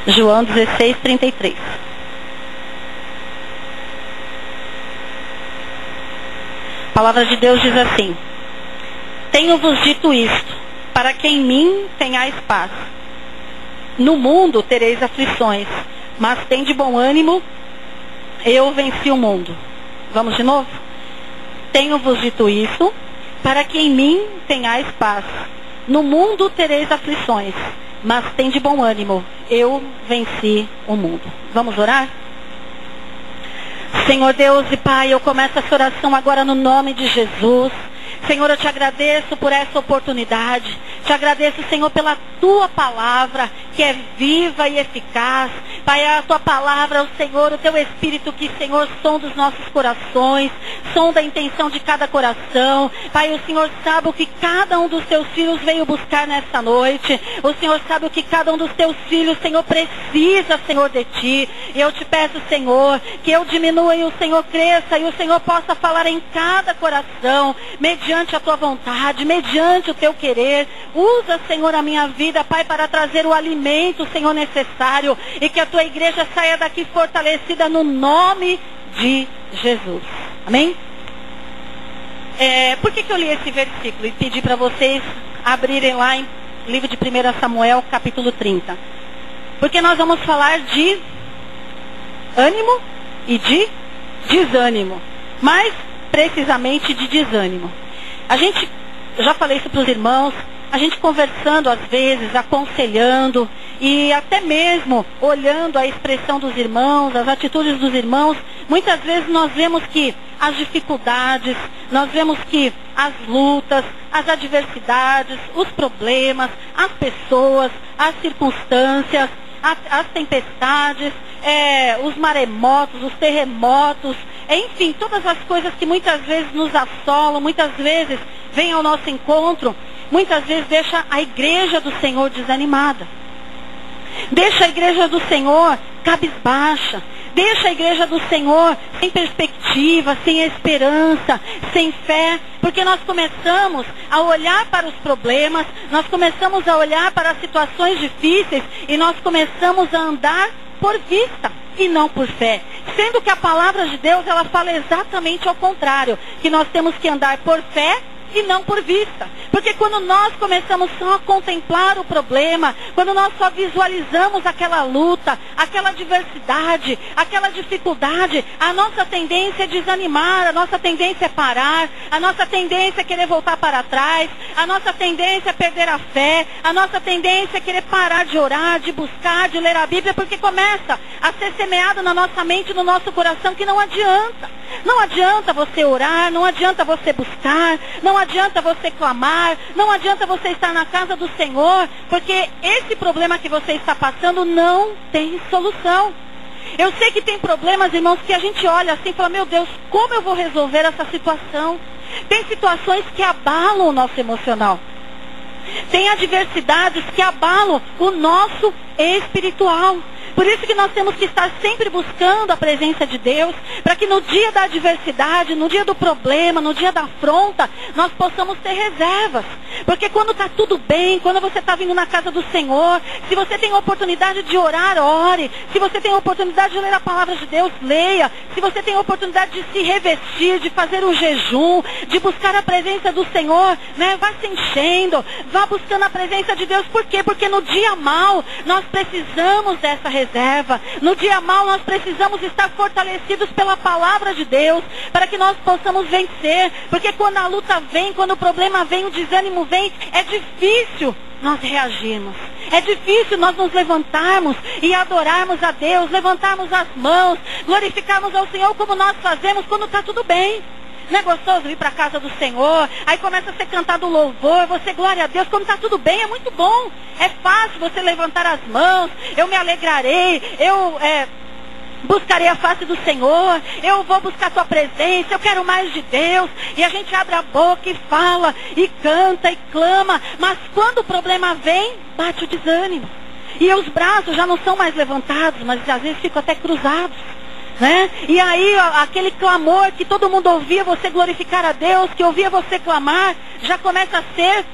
João 16, 33. A palavra de Deus diz assim: tenho-vos dito isto, para que em mim tenhais paz. No mundo tereis aflições, mas tende bom ânimo, eu venci o mundo. Vamos de novo? Tenho-vos dito isso, para que em mim tenhais paz. No mundo tereis aflições, mas tende bom ânimo, eu venci o mundo. Vamos orar? Senhor Deus e Pai, eu começo essa oração agora no nome de Jesus. Senhor, eu te agradeço por essa oportunidade. Te agradeço, Senhor, pela tua palavra, que é viva e eficaz. Pai, a tua palavra, o Senhor, o teu Espírito, que, Senhor, sonda os nossos corações, sonda a intenção de cada coração. Pai, o Senhor sabe o que cada um dos teus filhos veio buscar nesta noite. O Senhor sabe o que cada um dos teus filhos, Senhor, precisa, Senhor, de ti. E eu te peço, Senhor, que eu diminua e o Senhor cresça, e o Senhor possa falar em cada coração, mediante a tua vontade, mediante o teu querer. Usa, Senhor, a minha vida, Pai, para trazer o alimento, Senhor, necessário, e que a tua igreja saia daqui fortalecida no nome de Jesus. Amém? Por que eu li esse versículo e pedi para vocês abrirem lá em livro de 1 Samuel, capítulo 30? Porque nós vamos falar de ânimo e de desânimo, mais precisamente de desânimo. Eu já falei isso para os irmãos, a gente conversando às vezes, aconselhando e até mesmo olhando a expressão dos irmãos, as atitudes dos irmãos, muitas vezes nós vemos que as dificuldades, nós vemos que as lutas, as adversidades, os problemas, as pessoas, as circunstâncias, as tempestades, os maremotos, os terremotos, enfim, todas as coisas que muitas vezes nos assolam, muitas vezes vêm ao nosso encontro, muitas vezes deixa a igreja do Senhor desanimada. Deixa a igreja do Senhor cabisbaixa. Deixa a igreja do Senhor sem perspectiva, sem esperança, sem fé. Porque nós começamos a olhar para os problemas, nós começamos a olhar para as situações difíceis e nós começamos a andar por vista e não por fé. Sendo que a palavra de Deus, ela fala exatamente ao contrário, que nós temos que andar por fé e não por vista. Porque quando nós começamos só a contemplar o problema, quando nós só visualizamos aquela luta, aquela adversidade, aquela dificuldade, a nossa tendência é desanimar, a nossa tendência é parar, a nossa tendência é querer voltar para trás, a nossa tendência é perder a fé, a nossa tendência é querer parar de orar, de buscar, de ler a Bíblia, porque começa a ser semeado na nossa mente, no nosso coração, que não adianta. Não adianta você orar, não adianta você buscar, não adianta você clamar, não adianta você estar na casa do Senhor, porque esse problema que você está passando não tem solução. Eu sei que tem problemas, irmãos, que a gente olha assim e fala, meu Deus, como eu vou resolver essa situação? Tem situações que abalam o nosso emocional. Tem adversidades que abalam o nosso espiritual. Por isso que nós temos que estar sempre buscando a presença de Deus, para que no dia da adversidade, no dia do problema, no dia da afronta, nós possamos ter reservas. Porque quando está tudo bem, quando você está vindo na casa do Senhor, se você tem a oportunidade de orar, ore. Se você tem a oportunidade de ler a palavra de Deus, leia. Se você tem a oportunidade de se revestir, de fazer um jejum, de buscar a presença do Senhor, né? Vá se enchendo, vá buscando a presença de Deus. Por quê? Porque no dia mau, nós precisamos dessa reserva. No dia mau nós precisamos estar fortalecidos pela palavra de Deus, para que nós possamos vencer. Porque quando a luta vem, quando o problema vem, o desânimo vem, é difícil nós reagirmos. É difícil nós nos levantarmos e adorarmos a Deus, levantarmos as mãos, glorificarmos ao Senhor como nós fazemos quando está tudo bem. Não é gostoso ir para a casa do Senhor, aí começa a ser cantado o louvor, você, glória a Deus, quando está tudo bem, é muito bom. É fácil você levantar as mãos, eu me alegrarei, eu buscarei a face do Senhor, eu vou buscar a tua presença, eu quero mais de Deus. E a gente abre a boca e fala, e canta, e clama, mas quando o problema vem, bate o desânimo. E os braços já não são mais levantados, mas às vezes ficam até cruzados. né? E aí aquele clamor que todo mundo ouvia você glorificar a Deus, que ouvia você clamar, já começa a ser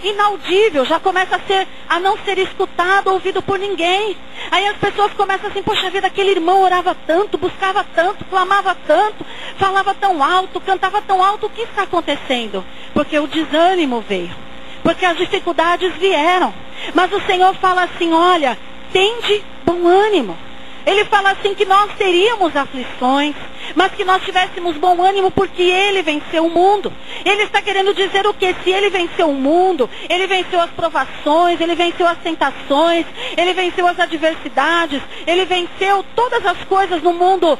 inaudível, já começa a não ser escutado, ouvido por ninguém. Aí as pessoas começam assim, poxa vida, aquele irmão orava tanto, buscava tanto, clamava tanto, falava tão alto, cantava tão alto, o que está acontecendo? Porque o desânimo veio, porque as dificuldades vieram. Mas o Senhor fala assim, olha, tende bom ânimo. Ele fala assim que nós teríamos aflições, mas que nós tivéssemos bom ânimo porque Ele venceu o mundo. Ele está querendo dizer o quê? Se Ele venceu o mundo, Ele venceu as provações, Ele venceu as tentações, Ele venceu as adversidades, Ele venceu todas as coisas no mundo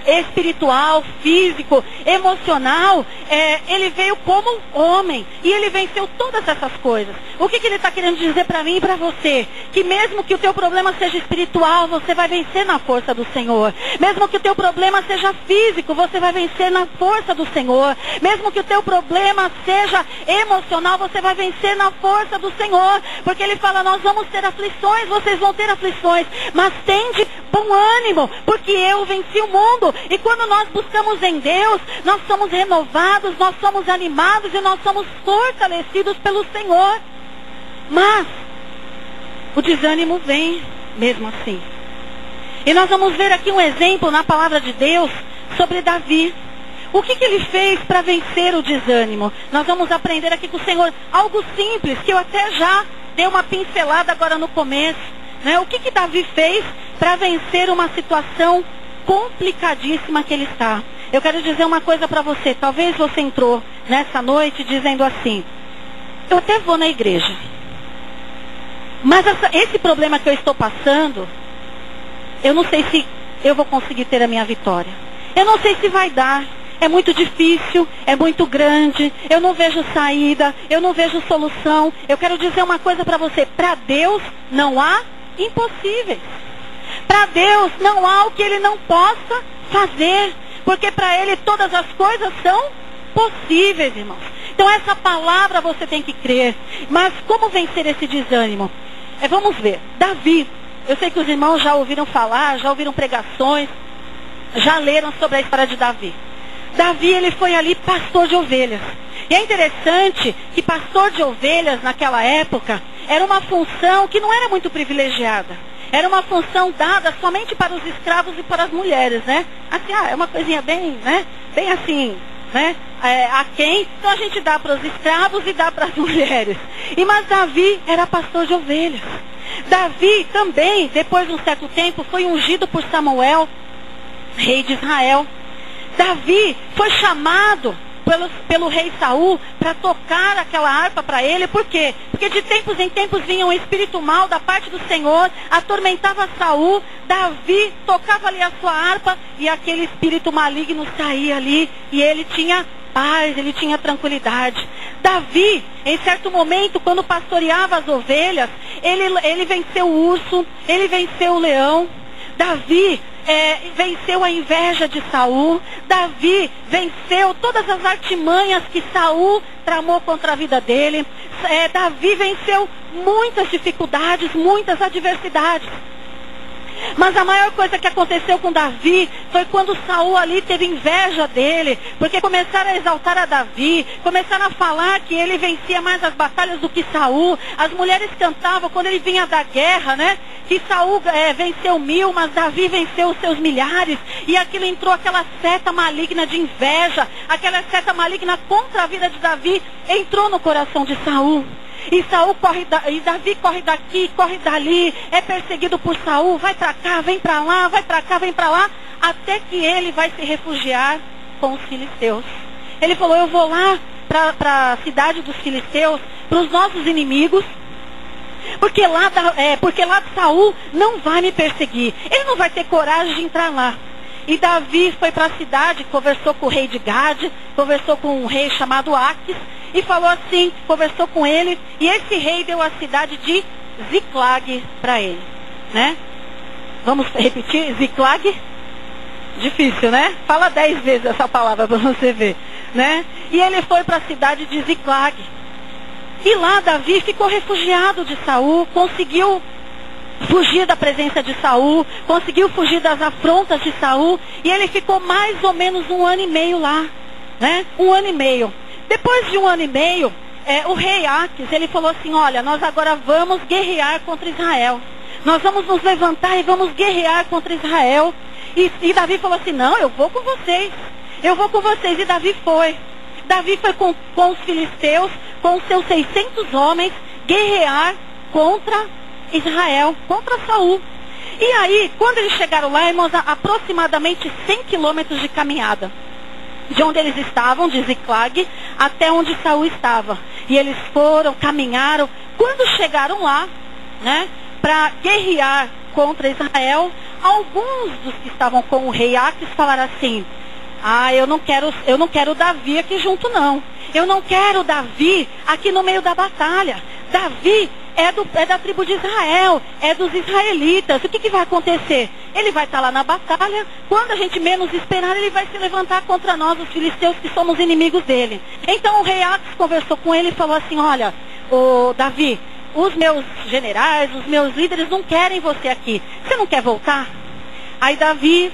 espiritual, físico, emocional. Ele veio como homem e Ele venceu todas essas coisas. O que Ele está querendo dizer para mim e para você? Que mesmo que o teu problema seja espiritual, você vai vencer na força do Senhor. Mesmo que o teu problema seja físico, você vai vencer na força do Senhor. Mesmo que o teu problema seja emocional, você vai vencer na força do Senhor. Porque Ele fala, nós vamos ter aflições, vocês vão ter aflições, mas tende bom ânimo, porque eu venci o mundo. E quando nós buscamos em Deus, nós somos renovados, nós somos animados e nós somos fortalecidos pelo Senhor. Mas o desânimo vem mesmo assim. E nós vamos ver aqui um exemplo na palavra de Deus sobre Davi. O que ele fez para vencer o desânimo? Nós vamos aprender aqui com o Senhor algo simples, que eu até já dei uma pincelada agora no começo, né? O que Davi fez para vencer uma situação complicadíssima que ele está? Eu quero dizer uma coisa para você. Talvez você entrou nessa noite dizendo assim, eu até vou na igreja, mas esse problema que eu estou passando, eu não sei se eu vou conseguir ter a minha vitória. Eu não sei se vai dar. É muito difícil, é muito grande, eu não vejo saída, eu não vejo solução. Eu quero dizer uma coisa para você. Para Deus não há impossíveis. Para Deus não há o que Ele não possa fazer. Porque para Ele todas as coisas são possíveis, irmãos. Então essa palavra você tem que crer. Mas como vencer esse desânimo? Vamos ver. Davi. Eu sei que os irmãos já ouviram falar, já ouviram pregações, já leram sobre a história de Davi. Davi, ele foi ali pastor de ovelhas. E é interessante que pastor de ovelhas naquela época era uma função que não era muito privilegiada. Era uma função dada somente para os escravos e para as mulheres, né? Assim, é uma coisinha bem, né? Bem assim, né? A quem? Então a gente dá para os escravos e dá para as mulheres. Mas Davi era pastor de ovelhas. Davi também, depois de um certo tempo, foi ungido por Samuel, rei de Israel. Davi foi chamado pelo rei Saul para tocar aquela harpa para ele. Por quê? Porque de tempos em tempos vinha um espírito mau da parte do Senhor, atormentava Saul. Davi tocava ali a sua harpa e aquele espírito maligno saía ali e ele tinha paz, ele tinha tranquilidade. Davi, em certo momento, quando pastoreava as ovelhas, ele venceu o urso, ele venceu o leão. Davi venceu a inveja de Saul. Davi venceu todas as artimanhas que Saul tramou contra a vida dele. Davi venceu muitas dificuldades, muitas adversidades. Mas a maior coisa que aconteceu com Davi foi quando Saul ali teve inveja dele, porque começaram a exaltar a Davi, começaram a falar que ele vencia mais as batalhas do que Saul. As mulheres cantavam quando ele vinha da guerra, né? Que Saul venceu 1000, mas Davi venceu os seus milhares. E aquilo entrou aquela seta maligna de inveja, aquela seta maligna contra a vida de Davi, entrou no coração de Saul. E Davi corre daqui, corre dali, é perseguido por Saul, vai para cá, vem para lá, vai para cá, vem para lá, até que ele vai se refugiar com os filisteus. Ele falou, eu vou lá para a cidade dos filisteus, para os nossos inimigos, porque lá Saul não vai me perseguir, ele não vai ter coragem de entrar lá. E Davi foi para a cidade, conversou com o rei de Gade, conversou com um rei chamado Aquis, e falou assim, conversou com ele, e esse rei deu a cidade de Ziclag para ele, né? Vamos repetir, Ziclag? Difícil, né? Fala 10 vezes essa palavra para você ver, né? E ele foi para a cidade de Ziclag. E lá Davi ficou refugiado de Saul, conseguiu fugir da presença de Saul, conseguiu fugir das afrontas de Saul, e ele ficou mais ou menos 1 ano e meio lá, né? 1 ano e meio. Depois de 1 ano e meio, o rei Aques, ele falou assim, olha, nós agora vamos guerrear contra Israel. Nós vamos nos levantar e vamos guerrear contra Israel. E Davi falou assim, não, eu vou com vocês. Eu vou com vocês. E Davi foi. Davi foi com os filisteus, com os seus 600 homens, guerrear contra Israel, contra Saul. E aí, quando eles chegaram lá, irmãos, aproximadamente 100 quilômetros de caminhada. De onde eles estavam, de Ziclag, até onde Saul estava. E eles foram, caminharam. Quando chegaram lá, né, para guerrear contra Israel, alguns dos que estavam com o rei Aques falaram assim, eu não quero Davi aqui junto não. Eu não quero Davi aqui no meio da batalha. Davi é da tribo de Israel, é dos israelitas. O que vai acontecer? Ele vai estar lá na batalha, quando a gente menos esperar, ele vai se levantar contra nós, os filisteus, que somos inimigos dele. Então o rei Aques conversou com ele e falou assim, olha, Davi, os meus generais, os meus líderes não querem você aqui. Você não quer voltar? Aí Davi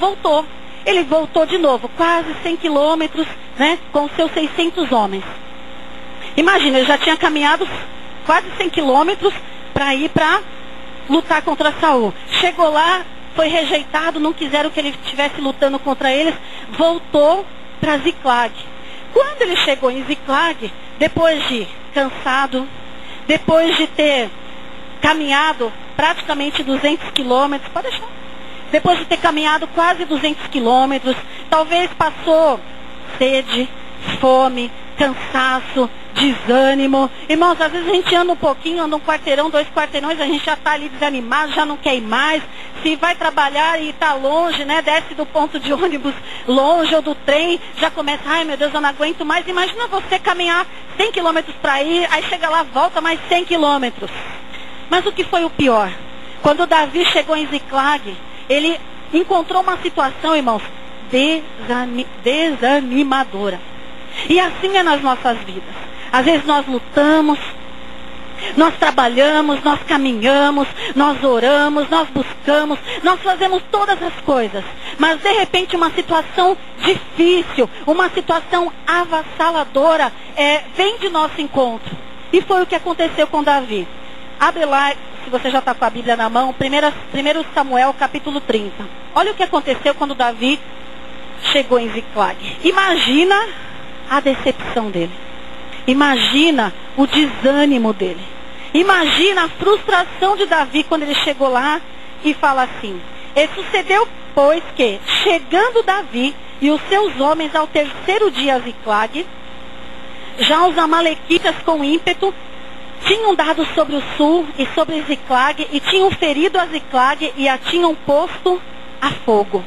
voltou. Ele voltou de novo, quase 100 quilômetros, né, com seus 600 homens. Imagina, ele já tinha caminhado quase 100 quilômetros para ir para lutar contra Saul. Chegou lá, foi rejeitado, não quiseram que ele estivesse lutando contra eles, voltou para Ziclag. Quando ele chegou em Ziclag, depois de cansado, depois de ter caminhado praticamente 200 quilômetros, pode deixar. Depois de ter caminhado quase 200 quilômetros, talvez passou sede, fome, cansaço, desânimo. Irmãos, às vezes a gente anda um pouquinho, anda um quarteirão, 2 quarteirões, a gente já está ali desanimado, já não quer ir mais. Se vai trabalhar e está longe, né, desce do ponto de ônibus longe ou do trem, já começa, ai meu Deus, eu não aguento mais. Imagina você caminhar 100 quilômetros para ir, aí chega lá, volta mais 100 quilômetros. Mas o que foi o pior? Quando Davi chegou em Ziclag, ele encontrou uma situação, irmãos, desanimadora. E assim é nas nossas vidas. Às vezes nós lutamos, nós trabalhamos, nós caminhamos, nós oramos, nós buscamos, nós fazemos todas as coisas. Mas de repente uma situação difícil, uma situação avassaladora vem de nosso encontro. E foi o que aconteceu com Davi. Abre lá, se você já está com a Bíblia na mão, 1 Samuel capítulo 30. Olha o que aconteceu quando Davi chegou em Ziclag. Imagina a decepção dele. Imagina o desânimo dele. Imagina a frustração de Davi quando ele chegou lá e fala assim. E sucedeu, pois, que, chegando Davi e os seus homens ao 3º dia a Ziclag, já os amalequitas com ímpeto tinham dado sobre o sul e sobre Ziclag, e tinham ferido a Ziclag e a tinham posto a fogo.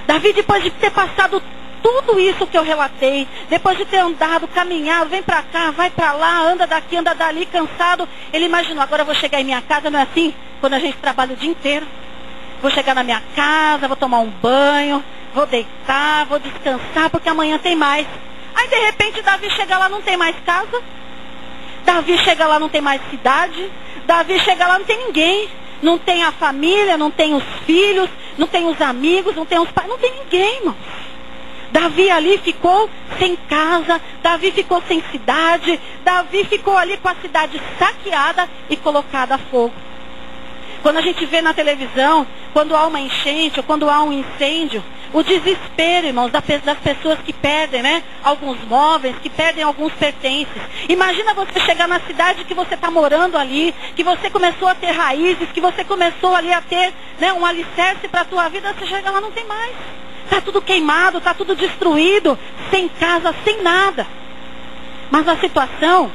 Davi, depois de ter passado tudo isso que eu relatei, depois de ter andado, caminhado, vem pra cá, vai pra lá, anda daqui, anda dali, cansado, ele imaginou, agora eu vou chegar em minha casa, não é assim? Quando a gente trabalha o dia inteiro, vou chegar na minha casa, vou tomar um banho, vou deitar, vou descansar, porque amanhã tem mais. Aí de repente Davi chega lá, não tem mais casa. Davi chega lá, não tem mais cidade. Davi chega lá, não tem ninguém. Não tem a família, não tem os filhos, não tem os amigos, não tem os pais, não tem ninguém, irmão. Davi ali ficou sem casa, Davi ficou sem cidade, Davi ficou ali com a cidade saqueada e colocada a fogo. Quando a gente vê na televisão, quando há uma enchente ou quando há um incêndio, o desespero, irmãos, das pessoas que perdem, né, alguns móveis, que perdem alguns pertences. Imagina você chegar na cidade que você está morando ali, que você começou a ter raízes, que você começou ali a ter, né, um alicerce para a tua vida, você chega lá, não tem mais. Está tudo queimado, está tudo destruído, sem casa, sem nada. Mas a situação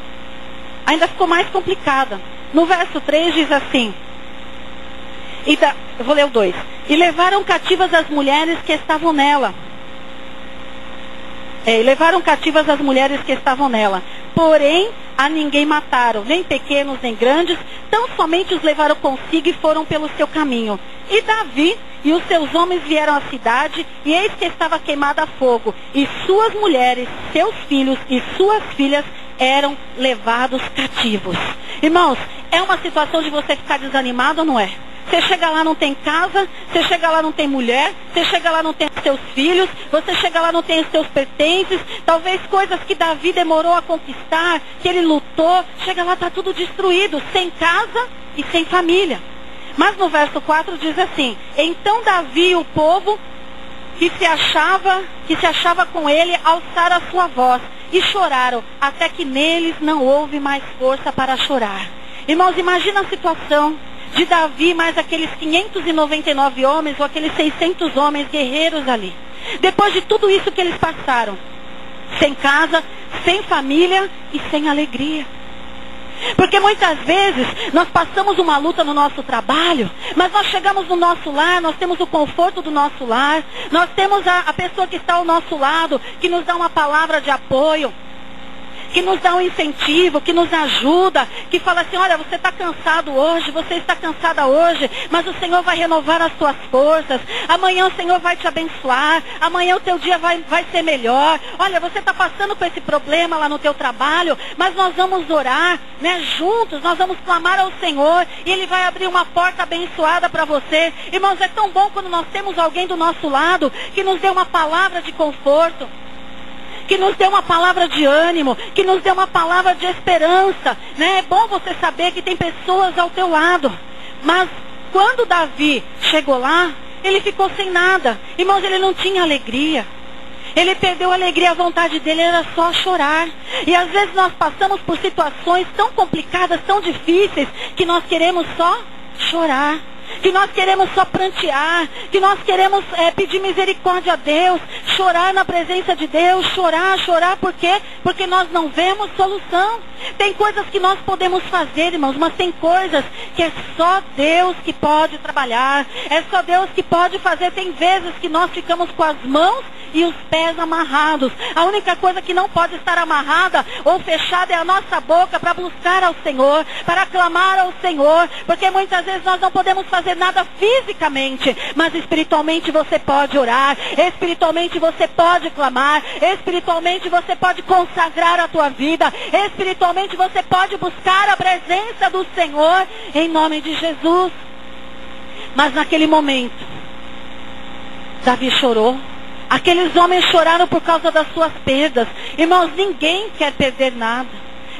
ainda ficou mais complicada. No verso 3 diz assim, eu vou ler o 2. E levaram cativas as mulheres que estavam nela. Levaram cativas as mulheres que estavam nela. Porém, a ninguém mataram, nem pequenos, nem grandes, tão somente os levaram consigo e foram pelo seu caminho. E Davi e os seus homens vieram à cidade, e eis que estava queimada a fogo, e suas mulheres, seus filhos e suas filhas eram levados cativos. Irmãos, é uma situação de você ficar desanimado ou não é? Você chega lá, não tem casa, você chega lá, não tem mulher, você chega lá, não tem os seus filhos, você chega lá, não tem os seus pertences, talvez coisas que Davi demorou a conquistar, que ele lutou, chega lá, está tudo destruído, sem casa e sem família. Mas no verso 4 diz assim: então Davi e o povo que se achava com ele alçaram a sua voz e choraram, até que neles não houve mais força para chorar. Irmãos, imagina a situação de Davi mais aqueles 599 homens ou aqueles 600 homens guerreiros ali. Depois de tudo isso que eles passaram, sem casa, sem família e sem alegria. Porque muitas vezes nós passamos uma luta no nosso trabalho, mas nós chegamos no nosso lar, nós temos o conforto do nosso lar, nós temos a pessoa que está ao nosso lado, que nos dá uma palavra de apoio, que nos dá um incentivo, que nos ajuda, que fala assim: olha, você está cansado hoje, você está cansada hoje, mas o Senhor vai renovar as suas forças, amanhã o Senhor vai te abençoar, amanhã o teu dia vai ser melhor. Olha, você está passando com esse problema lá no teu trabalho, mas nós vamos orar, né, juntos, nós vamos clamar ao Senhor, e Ele vai abrir uma porta abençoada para você. Irmãos, é tão bom quando nós temos alguém do nosso lado, que nos dê uma palavra de conforto, que nos dê uma palavra de ânimo, que nos dê uma palavra de esperança, né? É bom você saber que tem pessoas ao teu lado. Mas quando Davi chegou lá, ele ficou sem nada. Irmãos, ele não tinha alegria. Ele perdeu a alegria, a vontade dele era só chorar. E às vezes nós passamos por situações tão complicadas, tão difíceis, que nós queremos só chorar, que nós queremos só prantear, que nós queremos pedir misericórdia a Deus, chorar na presença de Deus, chorar, por quê? Porque nós não vemos solução. Tem coisas que nós podemos fazer, irmãos, mas tem coisas que é só Deus que pode trabalhar, é só Deus que pode fazer. Tem vezes que nós ficamos com as mãos e os pés amarrados. A única coisa que não pode estar amarrada ou fechada é a nossa boca para buscar ao Senhor, para clamar ao Senhor, porque muitas vezes nós não podemos fazer nada fisicamente, mas espiritualmente você pode orar, espiritualmente você pode clamar, espiritualmente você pode consagrar a tua vida, espiritualmente você pode buscar a presença do Senhor em nome de Jesus. Mas naquele momento, Davi chorou. Aqueles homens choraram por causa das suas perdas. Irmãos, ninguém quer perder nada.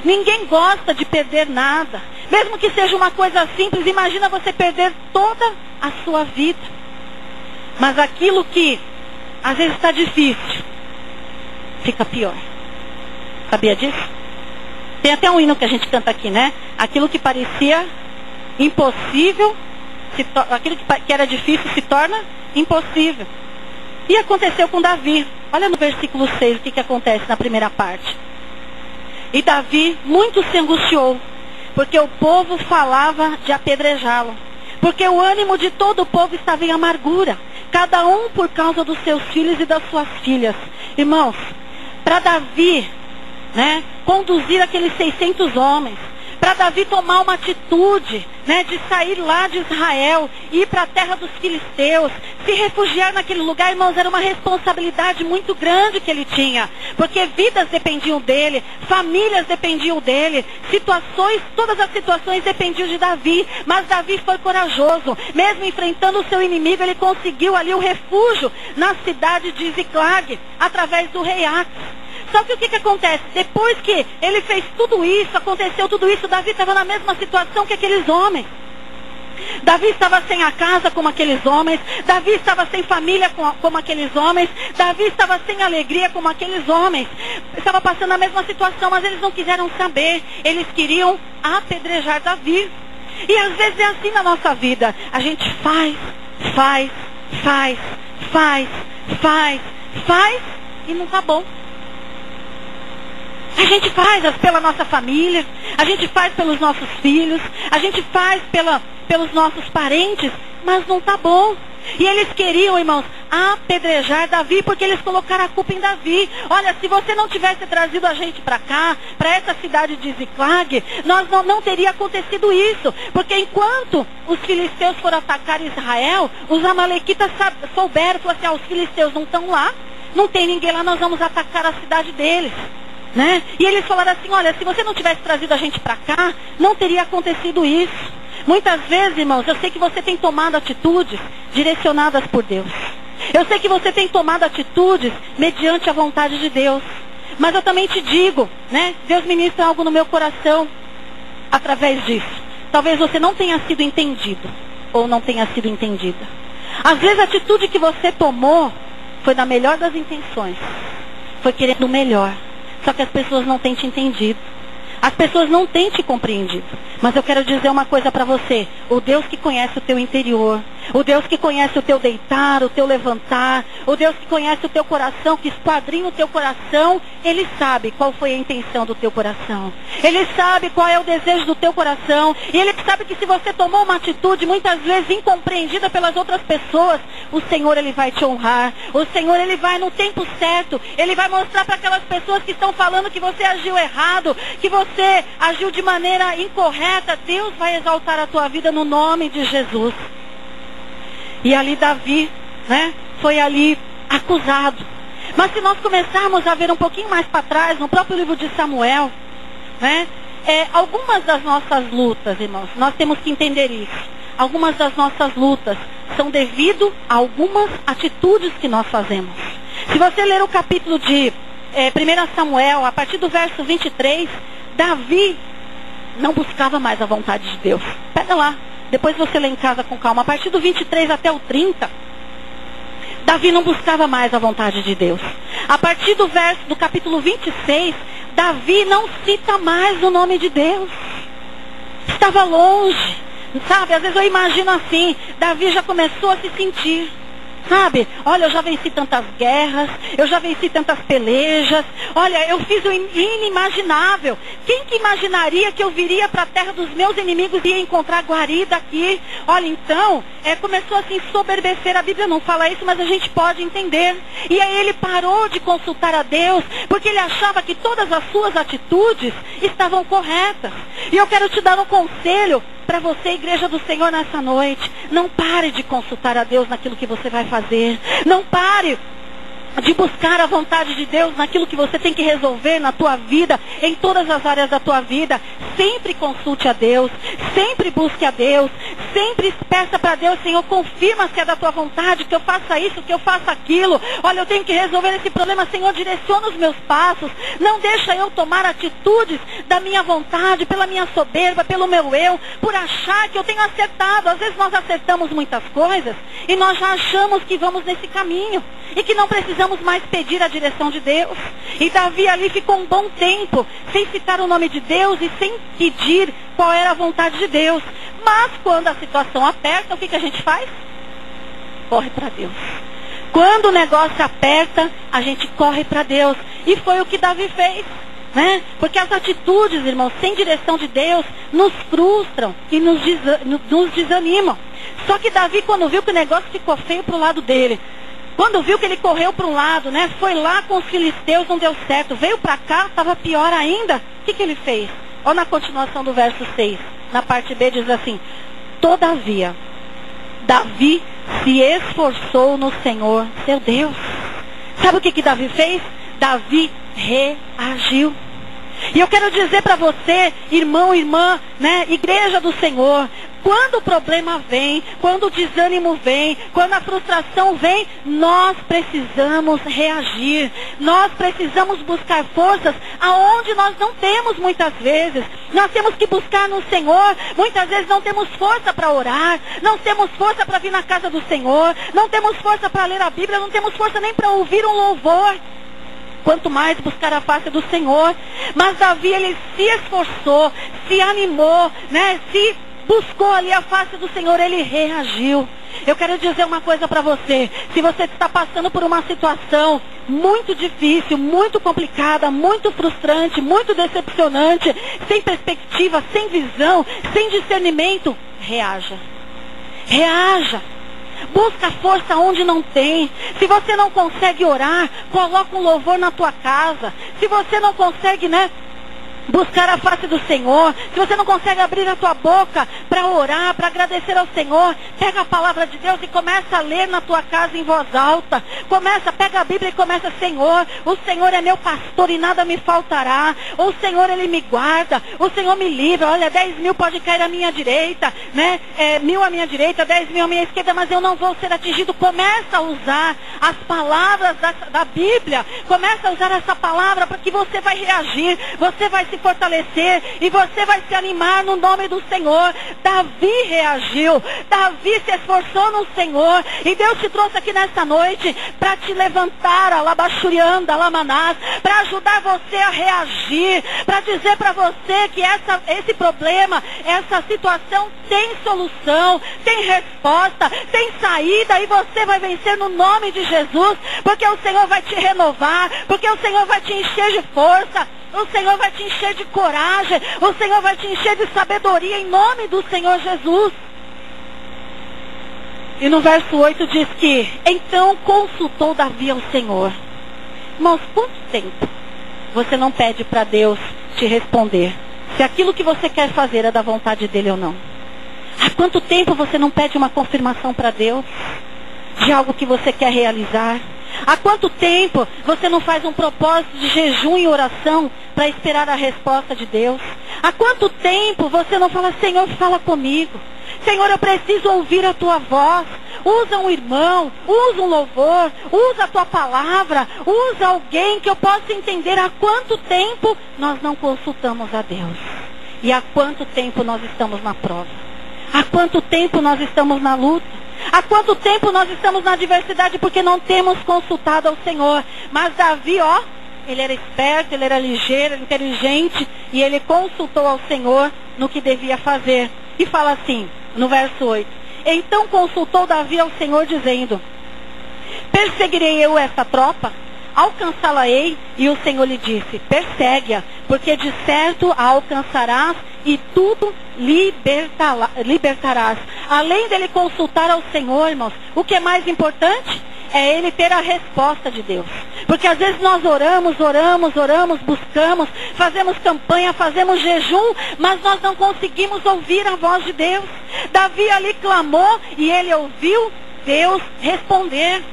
Ninguém gosta de perder nada. Mesmo que seja uma coisa simples, imagina você perder toda a sua vida. Mas aquilo que às vezes está difícil, fica pior. Sabia disso? Tem até um hino que a gente canta aqui, né? Aquilo que parecia impossível, aquilo que era difícil se torna impossível. E aconteceu com Davi. Olha no versículo 6 o que acontece na primeira parte. E Davi muito se angustiou, porque o povo falava de apedrejá-lo. Porque o ânimo de todo o povo estava em amargura, cada um por causa dos seus filhos e das suas filhas. Irmãos, para Davi, né, conduzir aqueles 600 homens, para Davi tomar uma atitude, né, de sair lá de Israel, ir para a terra dos filisteus, se refugiar naquele lugar, irmãos, era uma responsabilidade muito grande que ele tinha, porque vidas dependiam dele, famílias dependiam dele, situações, todas as situações dependiam de Davi, mas Davi foi corajoso, mesmo enfrentando o seu inimigo, ele conseguiu ali o refúgio na cidade de Ziclag, através do rei Ax. Só que o que acontece? Depois que ele fez tudo isso, aconteceu tudo isso, Davi estava na mesma situação que aqueles homens. Davi estava sem a casa como aqueles homens, Davi estava sem família como aqueles homens, Davi estava sem alegria como aqueles homens. Estava passando a mesma situação, mas eles não quiseram saber, eles queriam apedrejar Davi. E às vezes é assim na nossa vida, a gente faz e não está bom. A gente faz pela nossa família, a gente faz pelos nossos filhos, a gente faz pelos nossos parentes, mas não está bom. E eles queriam, irmãos, apedrejar Davi, porque eles colocaram a culpa em Davi. Olha, se você não tivesse trazido a gente para cá, para essa cidade de Ziclag, não teria acontecido isso. Porque enquanto os filisteus foram atacar Israel, os amalequitas souberam, falaram assim, os filisteus não estão lá, não tem ninguém lá, nós vamos atacar a cidade deles. né? E eles falaram assim, olha, se você não tivesse trazido a gente para cá, não teria acontecido isso. Muitas vezes, irmãos, eu sei que você tem tomado atitudes direcionadas por Deus. Eu sei que você tem tomado atitudes mediante a vontade de Deus. Mas eu também te digo, né? Deus ministra algo no meu coração através disso. Talvez você não tenha sido entendido ou não tenha sido entendida. Às vezes a atitude que você tomou foi na melhor das intenções. Foi querendo o melhor. Só que as pessoas não têm te entendido. As pessoas não têm te compreendido. Mas eu quero dizer uma coisa para você. O Deus que conhece o teu interior, o Deus que conhece o teu deitar, o teu levantar, o Deus que conhece o teu coração, que esquadrinha o teu coração, Ele sabe qual foi a intenção do teu coração. Ele sabe qual é o desejo do teu coração. E Ele sabe que se você tomou uma atitude muitas vezes incompreendida pelas outras pessoas, o Senhor, Ele vai te honrar. O Senhor, Ele vai no tempo certo. Ele vai mostrar para aquelas pessoas que estão falando que você agiu errado, que você agiu de maneira incorreta. Deus vai exaltar a tua vida no nome de Jesus. E ali Davi, né, foi ali acusado. Mas se nós começarmos a ver um pouquinho mais para trás, no próprio livro de Samuel, né, algumas das nossas lutas, irmãos, nós temos que entender isso. Algumas das nossas lutas são devido a algumas atitudes que nós fazemos. Se você ler o capítulo de 1 Samuel, a partir do verso 23, Davi não buscava mais a vontade de Deus. Pega lá, depois você lê em casa com calma. A partir do 23 até o 30, Davi não buscava mais a vontade de Deus. A partir do capítulo 26, Davi não cita mais o nome de Deus. Estava longe, sabe? Às vezes eu imagino assim, Davi já começou a se sentir, sabe? Olha, eu já venci tantas guerras, eu já venci tantas pelejas. Olha, eu fiz o inimaginável. Quem que imaginaria que eu viria para a terra dos meus inimigos e ia encontrar guarida aqui? Olha, então, começou assim a soberbecer. A Bíblia não fala isso, mas a gente pode entender. E aí ele parou de consultar a Deus, porque ele achava que todas as suas atitudes estavam corretas. E eu quero te dar um conselho para você, igreja do Senhor, nessa noite. Não pare de consultar a Deus naquilo que você vai fazer. Não pare de buscar a vontade de Deus naquilo que você tem que resolver na tua vida, em todas as áreas da tua vida. Sempre consulte a Deus, sempre busque a Deus, sempre peça para Deus, Senhor, confirma se é da tua vontade, que eu faça isso, que eu faça aquilo. Olha, eu tenho que resolver esse problema, Senhor, direciona os meus passos. Não deixa eu tomar atitudes da minha vontade, pela minha soberba, pelo meu eu, por achar que eu tenho acertado. Às vezes nós acertamos muitas coisas e nós já achamos que vamos nesse caminho e que não precisamos mais pedir a direção de Deus. E Davi ali ficou um bom tempo sem citar o nome de Deus e sem pedir qual era a vontade de Deus. Mas quando a situação aperta, o que a gente faz? Corre para Deus. Quando o negócio aperta, a gente corre para Deus. E foi o que Davi fez, né? Porque as atitudes, irmãos, sem direção de Deus, nos frustram e nos desanimam. Só que Davi, quando viu que o negócio ficou feio para o lado dele, quando viu que ele correu para um lado, né? Foi lá com os filisteus, não deu certo. Veio para cá, estava pior ainda. O que ele fez? Olha na continuação do verso 6. Na parte B diz assim: todavia, Davi se esforçou no Senhor, seu Deus. Sabe o que Davi fez? Davi reagiu. E eu quero dizer para você, irmão, irmã, né? Igreja do Senhor, quando o problema vem, quando o desânimo vem, quando a frustração vem, nós precisamos reagir. Nós precisamos buscar forças aonde nós não temos muitas vezes. Nós temos que buscar no Senhor. Muitas vezes não temos força para orar, não temos força para vir na casa do Senhor, não temos força para ler a Bíblia, não temos força nem para ouvir um louvor. Quanto mais buscar a face do Senhor. Mas Davi, ele se esforçou, se animou, né? Se buscou ali a face do Senhor, ele reagiu. Eu quero dizer uma coisa para você. Se você está passando por uma situação muito difícil, muito complicada, muito frustrante, muito decepcionante, sem perspectiva, sem visão, sem discernimento, reaja. Reaja. Busca força onde não tem. Se você não consegue orar, coloca um louvor na tua casa. Se você não consegue, né, buscar a face do Senhor, se você não consegue abrir a tua boca para orar, para agradecer ao Senhor, pega a palavra de Deus e começa a ler na tua casa em voz alta. Pega a Bíblia e começa: Senhor, o Senhor é meu pastor e nada me faltará. O Senhor, Ele me guarda. O Senhor me livra. Olha, 10.000 pode cair à minha direita, né? 1.000 à minha direita, 10.000 à minha esquerda, mas eu não vou ser atingido. Começa a usar as palavras da Bíblia. Começa a usar essa palavra, porque você vai reagir, você vai se fortalecer e você vai se animar no nome do Senhor. Davi reagiu, Davi se esforçou no Senhor, e Deus te trouxe aqui nessa noite para te levantar, alabachurianda, alamanás, para ajudar você a reagir, para dizer para você que esse problema, essa situação tem solução, tem resposta, tem saída, e você vai vencer no nome de Jesus, porque o Senhor vai te renovar, porque o Senhor vai te encher de força, o Senhor vai te encher de coragem, o Senhor vai te encher de sabedoria em nome do Senhor Jesus. E no verso 8 diz que: então consultou Davi ao Senhor. Irmãos, quanto tempo você não pede para Deus te responder se aquilo que você quer fazer é da vontade dele ou não? Há quanto tempo você não pede uma confirmação para Deus de algo que você quer realizar? Há quanto tempo você não faz um propósito de jejum e oração para esperar a resposta de Deus? Há quanto tempo você não fala: Senhor, fala comigo. Senhor, eu preciso ouvir a tua voz. Usa um irmão, usa um louvor, usa a tua palavra, usa alguém que eu possa entender. Há quanto tempo nós não consultamos a Deus? E há quanto tempo nós estamos na prova? Há quanto tempo nós estamos na luta? Há quanto tempo nós estamos na adversidade porque não temos consultado ao Senhor? Mas Davi, ele era esperto, ele era ligeiro, inteligente, e ele consultou ao Senhor no que devia fazer. E fala assim, no verso 8: então consultou Davi ao Senhor, dizendo: perseguirei eu essa tropa? Alcançá-la-ei? E o Senhor lhe disse: persegue-a, porque de certo a alcançarás e tudo libertarás. Além dele consultar ao Senhor, irmãos, o que é mais importante é ele ter a resposta de Deus. Porque às vezes nós oramos, buscamos, fazemos campanha, fazemos jejum, mas nós não conseguimos ouvir a voz de Deus. Davi ali clamou e ele ouviu Deus responder.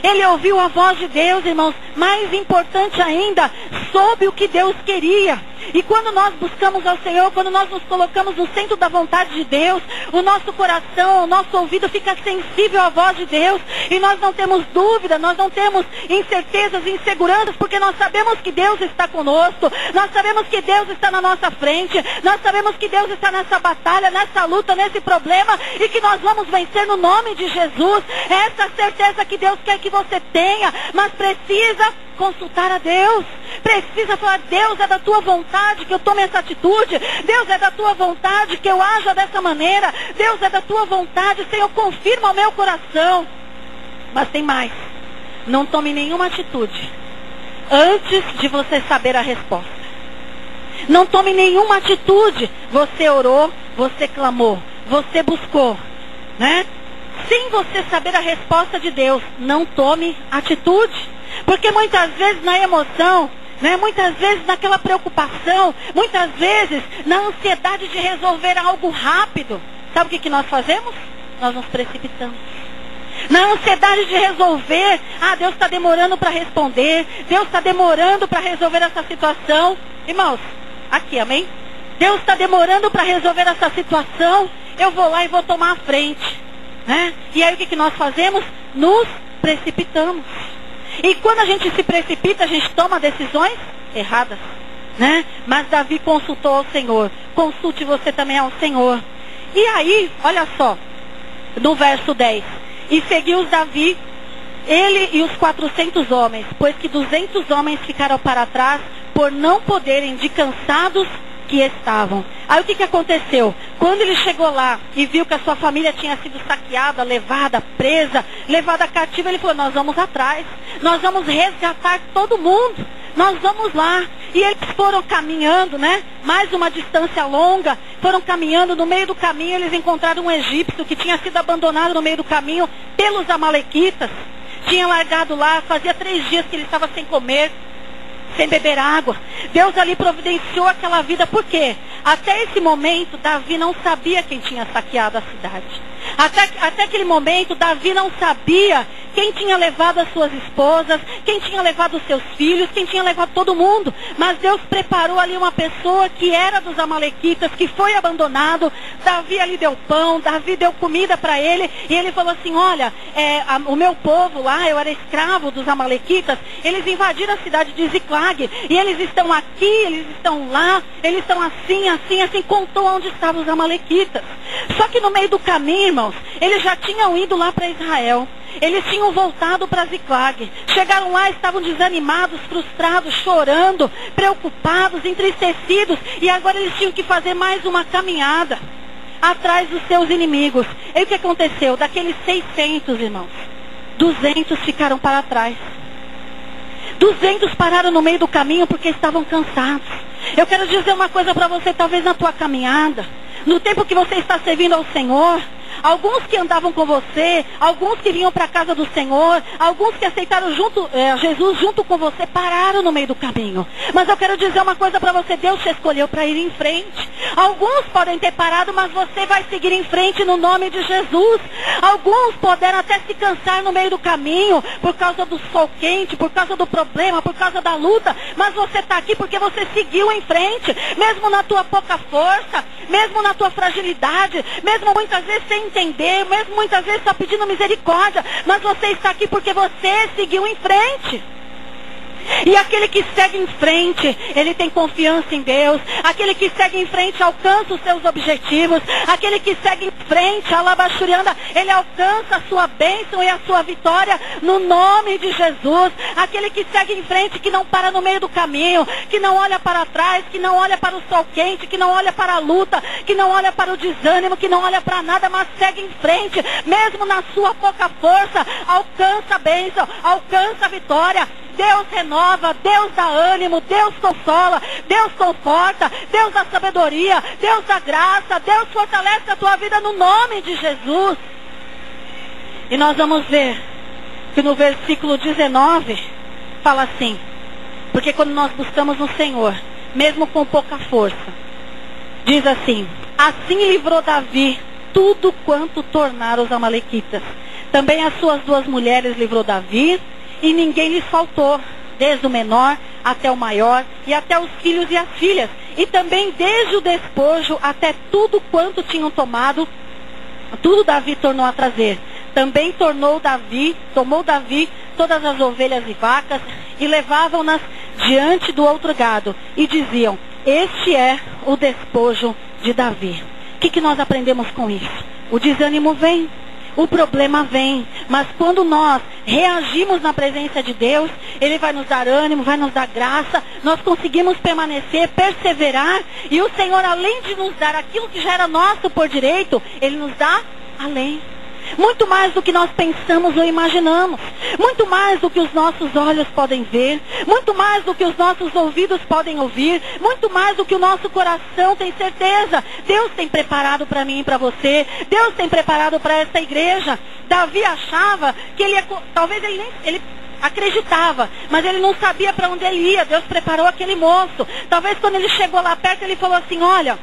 Ele ouviu a voz de Deus, irmãos. Mais importante ainda, soube o que Deus queria. E quando nós buscamos ao Senhor, quando nós nos colocamos no centro da vontade de Deus, o nosso coração, o nosso ouvido fica sensível à voz de Deus. E nós não temos dúvida, nós não temos incertezas e inseguranças, porque nós sabemos que Deus está conosco. Nós sabemos que Deus está na nossa frente. Nós sabemos que Deus está nessa batalha, nessa luta, nesse problema, e que nós vamos vencer no nome de Jesus. Essa certeza que Deus quer que você tenha, mas precisa consultar a Deus. Precisa falar: Deus, é da tua vontade que eu tome essa atitude. Deus, é da tua vontade que eu haja dessa maneira. Deus, é da tua vontade, Senhor, confirma o meu coração. Mas tem mais: não tome nenhuma atitude antes de você saber a resposta. Não tome nenhuma atitude. Você orou, você clamou, você buscou, né? Sem você saber a resposta de Deus, não tome atitude. Porque muitas vezes na emoção, né, muitas vezes naquela preocupação, muitas vezes na ansiedade de resolver algo rápido, sabe o que nós fazemos? Nós nos precipitamos. Na ansiedade de resolver: Deus está demorando para responder, Deus está demorando para resolver essa situação. Irmãos, aqui, amém? Deus está demorando para resolver essa situação, eu vou lá e vou tomar a frente, né? E aí o que nós fazemos? Nos precipitamos. E quando a gente se precipita, a gente toma decisões erradas, né? Mas Davi consultou ao Senhor. Consulte você também ao Senhor. E aí, olha só, no verso 10: e seguiu Davi, ele e os 400 homens, pois que 200 homens ficaram para trás, por não poderem, de cansados que estavam. Aí o que aconteceu? Quando ele chegou lá e viu que a sua família tinha sido saqueada, levada, presa, levada cativa, ele falou: nós vamos atrás, nós vamos resgatar todo mundo, nós vamos lá. E eles foram caminhando, né? Mais uma distância longa, foram caminhando. No meio do caminho eles encontraram um egípcio que tinha sido abandonado no meio do caminho pelos amalequitas. Tinha largado lá, fazia 3 dias que ele estava sem comer. sem beber água. Deus ali providenciou aquela vida, por quê? Até esse momento, Davi não sabia quem tinha saqueado a cidade. Até aquele momento, Davi não sabia quem tinha levado as suas esposas, quem tinha levado os seus filhos, quem tinha levado todo mundo. Mas Deus preparou ali uma pessoa que era dos amalequitas, que foi abandonado. Davi ali deu pão, Davi deu comida para ele. E ele falou assim, olha, o meu povo lá, eu era escravo dos amalequitas, eles invadiram a cidade de Ziclag. E eles estão aqui, eles estão lá, eles estão assim, assim, assim. Contou onde estavam os amalequitas. Só que no meio do caminho, irmãos, eles já tinham ido lá para Israel. Eles tinham voltado para Ziclag. Chegaram lá, estavam desanimados, frustrados, chorando, preocupados, entristecidos. E agora eles tinham que fazer mais uma caminhada atrás dos seus inimigos. E o que aconteceu? Daqueles 600, irmãos, 200 ficaram para trás. 200 pararam no meio do caminho porque estavam cansados. Eu quero dizer uma coisa para você, talvez na tua caminhada, no tempo que você está servindo ao Senhor, alguns que andavam com você, alguns que vinham para a casa do Senhor, alguns que aceitaram Jesus junto com você, pararam no meio do caminho. Mas eu quero dizer uma coisa para você, Deus te escolheu para ir em frente. Alguns podem ter parado, mas você vai seguir em frente no nome de Jesus. Alguns puderam até se cansar no meio do caminho, por causa do sol quente, por causa do problema, por causa da luta. Mas você está aqui porque você seguiu em frente, mesmo na tua pouca força, mesmo na tua fragilidade, mesmo muitas vezes sem entender, mesmo muitas vezes só pedindo misericórdia, mas você está aqui porque você seguiu em frente. E aquele que segue em frente, ele tem confiança em Deus. Aquele que segue em frente alcança os seus objetivos. Aquele que segue em frente, alabachurianda, ele alcança a sua bênção e a sua vitória no nome de Jesus. Aquele que segue em frente, que não para no meio do caminho, que não olha para trás, que não olha para o sol quente, que não olha para a luta, que não olha para o desânimo, que não olha para nada, mas segue em frente, mesmo na sua pouca força, alcança a bênção, alcança a vitória. Deus renova, Deus dá ânimo, Deus consola, Deus conforta, Deus dá sabedoria, Deus dá graça, Deus fortalece a tua vida no nome de Jesus. E nós vamos ver que no versículo 19 fala assim, porque quando nós buscamos no Senhor, mesmo com pouca força, diz assim, assim livrou Davi tudo quanto tornaram os amalequitas. Também as suas 2 mulheres livrou Davi, e ninguém lhes faltou, desde o menor até o maior, e até os filhos e as filhas. E também desde o despojo até tudo quanto tinham tomado, tudo Davi tornou a trazer. Também tomou Davi todas as ovelhas e vacas, e levavam-nas diante do outro gado, e diziam, este é o despojo de Davi. O que nós aprendemos com isso? O desânimo vem. O problema vem, mas quando nós reagimos na presença de Deus, Ele vai nos dar ânimo, vai nos dar graça, nós conseguimos permanecer, perseverar, e o Senhor, além de nos dar aquilo que já era nosso por direito, Ele nos dá além. Muito mais do que nós pensamos ou imaginamos. Muito mais do que os nossos olhos podem ver. Muito mais do que os nossos ouvidos podem ouvir. Muito mais do que o nosso coração tem certeza. Deus tem preparado para mim e para você. Deus tem preparado para essa igreja. Davi achava que ele ia... Talvez ele acreditava, mas ele não sabia para onde ele ia. Deus preparou aquele moço. Talvez quando ele chegou lá perto, ele falou assim, olha,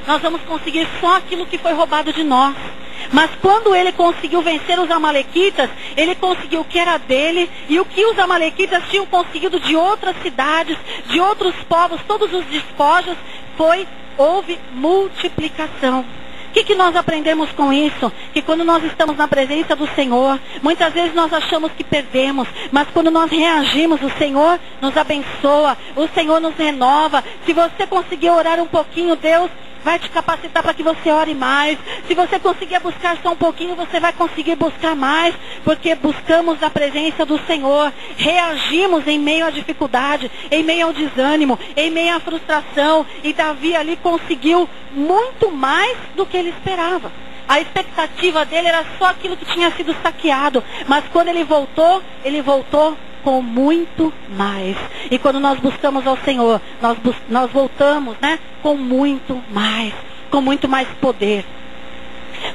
nós vamos conseguir só aquilo que foi roubado de nós. Mas quando ele conseguiu vencer os amalequitas, ele conseguiu o que era dele, e o que os amalequitas tinham conseguido de outras cidades, de outros povos, todos os despojos, houve multiplicação. O que nós aprendemos com isso? Que quando nós estamos na presença do Senhor, muitas vezes nós achamos que perdemos, mas quando nós reagimos, o Senhor nos abençoa, o Senhor nos renova. Se você conseguir orar um pouquinho, Deus vai te capacitar para que você ore mais. Se você conseguir buscar só um pouquinho, você vai conseguir buscar mais, porque buscamos a presença do Senhor, reagimos em meio à dificuldade, em meio ao desânimo, em meio à frustração, e Davi ali conseguiu muito mais do que ele esperava. A expectativa dele era só aquilo que tinha sido saqueado, mas quando ele voltou com muito mais. E quando nós buscamos ao Senhor, nós voltamos, com muito mais poder,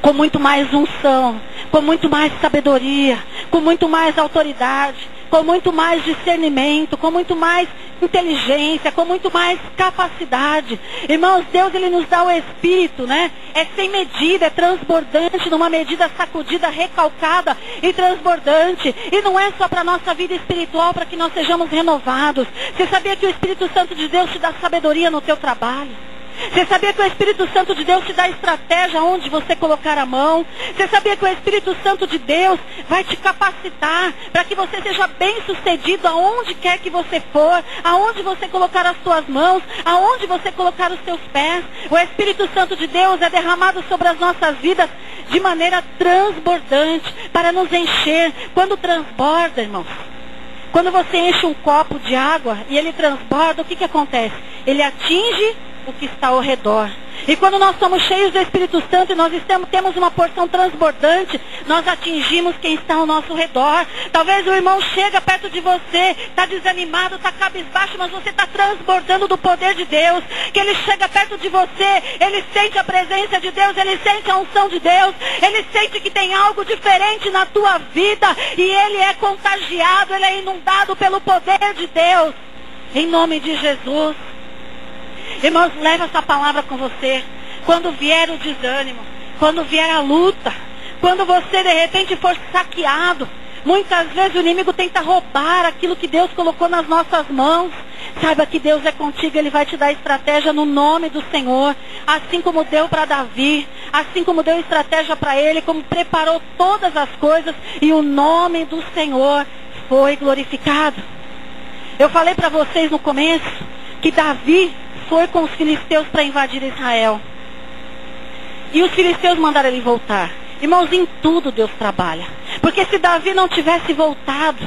com muito mais unção, com muito mais sabedoria, com muito mais autoridade, com muito mais discernimento, com muito mais inteligência, com muito mais capacidade. Irmãos, Deus, Ele nos dá o Espírito, né? É sem medida, é transbordante, numa medida sacudida, recalcada e transbordante. E não é só para a nossa vida espiritual, para que nós sejamos renovados. Você sabia que o Espírito Santo de Deus te dá sabedoria no teu trabalho? Você sabia que o Espírito Santo de Deus te dá estratégia onde você colocar a mão? Você sabia que o Espírito Santo de Deus vai te capacitar para que você seja bem sucedido aonde quer que você for, aonde você colocar as suas mãos, aonde você colocar os seus pés? O Espírito Santo de Deus é derramado sobre as nossas vidas de maneira transbordante para nos encher. Quando transborda, irmãos, quando você enche um copo de água e ele transborda, o que acontece? Ele atinge o que está ao redor. E quando nós somos cheios do Espírito Santo e nós temos uma porção transbordante, nós atingimos quem está ao nosso redor. Talvez o irmão chega perto de você, está desanimado, está cabisbaixo, mas você está transbordando do poder de Deus. Que ele chega perto de você, ele sente a presença de Deus, ele sente a unção de Deus, ele sente que tem algo diferente na tua vida e ele é contagiado, ele é inundado pelo poder de Deus. Em nome de Jesus. Irmãos, leva essa palavra com você. Quando vier o desânimo, quando vier a luta, quando você de repente for saqueado, muitas vezes o inimigo tenta roubar aquilo que Deus colocou nas nossas mãos. Saiba que Deus é contigo, Ele vai te dar estratégia no nome do Senhor. Assim como deu para Davi, assim como deu estratégia para ele, como preparou todas as coisas e o nome do Senhor foi glorificado. Eu falei para vocês no começo que Davi foi com os filisteus para invadir Israel. E os filisteus mandaram ele voltar. Irmãos, em tudo Deus trabalha. Porque se Davi não tivesse voltado,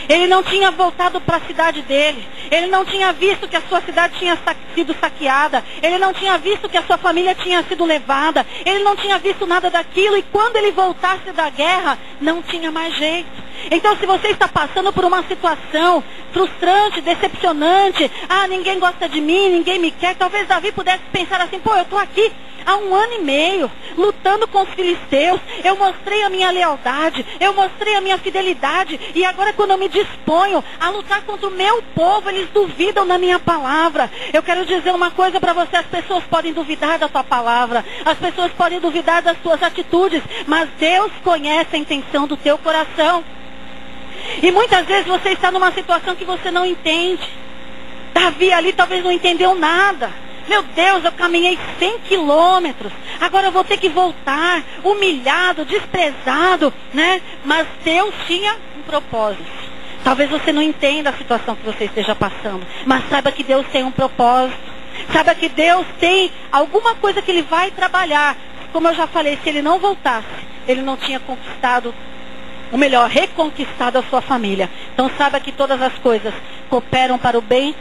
ele não tinha voltado para a cidade dele. Ele não tinha visto que a sua cidade tinha sido saqueada. Ele não tinha visto que a sua família tinha sido levada. Ele não tinha visto nada daquilo. E quando ele voltasse da guerra, não tinha mais jeito. Então, se você está passando por uma situação frustrante, decepcionante, ninguém gosta de mim, ninguém me quer, talvez Davi pudesse pensar assim, eu estou aqui há 1 ano e meio, lutando com os filisteus, eu mostrei a minha lealdade, eu mostrei a minha fidelidade, e agora quando eu me disponho a lutar contra o meu povo, eles duvidam da minha palavra. Eu quero dizer uma coisa para você, as pessoas podem duvidar da tua palavra, as pessoas podem duvidar das tuas atitudes, mas Deus conhece a intenção do teu coração. E muitas vezes você está numa situação que você não entende. Davi ali talvez não entendeu nada. Meu Deus, eu caminhei 100 quilômetros. Agora eu vou ter que voltar, humilhado, desprezado, né? Mas Deus tinha um propósito. Talvez você não entenda a situação que você esteja passando, mas saiba que Deus tem um propósito. Saiba que Deus tem alguma coisa que Ele vai trabalhar. Como eu já falei, se Ele não voltasse, Ele não tinha conquistado, ou melhor, reconquistado a sua família. Então saiba que todas as coisas cooperam para o bem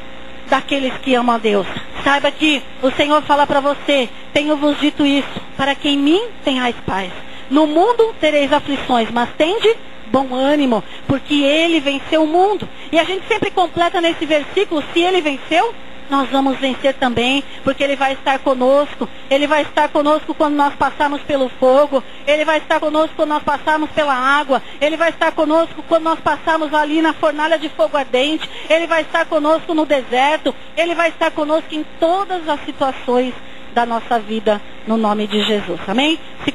daqueles que amam a Deus. Saiba que o Senhor fala para você, tenho-vos dito isso, para que em mim tenhais paz. No mundo tereis aflições, mas tende bom ânimo, porque Ele venceu o mundo. E a gente sempre completa nesse versículo, se Ele venceu, nós vamos vencer também, porque Ele vai estar conosco. Ele vai estar conosco quando nós passarmos pelo fogo. Ele vai estar conosco quando nós passarmos pela água. Ele vai estar conosco quando nós passarmos ali na fornalha de fogo ardente. Ele vai estar conosco no deserto. Ele vai estar conosco em todas as situações da nossa vida, no nome de Jesus. Amém?